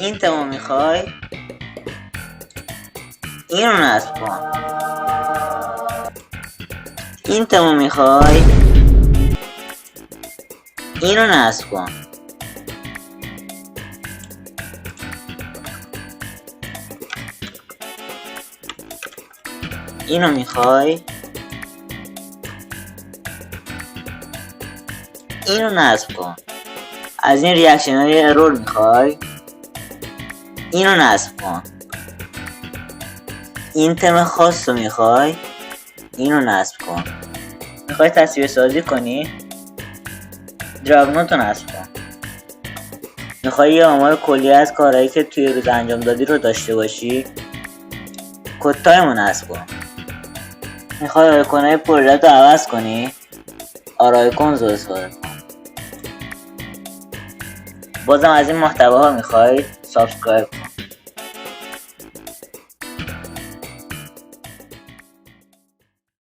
این تمام میخوای؟ اینو نصب کن. این تمام میخوای؟ اینو نصب کن. اینو میخوای؟ اینو نصب کن. از این ریاکشن های ارور میخوای؟ اینو نصب کن. این تم خاص رو میخوای؟ اینو نصب کن. میخوای تصویر سازی کنی؟ دراگنوت رو نصب کن. میخوای یه آمار کلی از کارهایی که توی روز انجام دادی رو داشته باشی؟ کد تایم رو نصب کن. میخوای آیکونای پروژه رو عوض کنی؟ آرایکونز رو استفاده کن. بازم از این محتواها میخوای؟ سابسکرایب کن.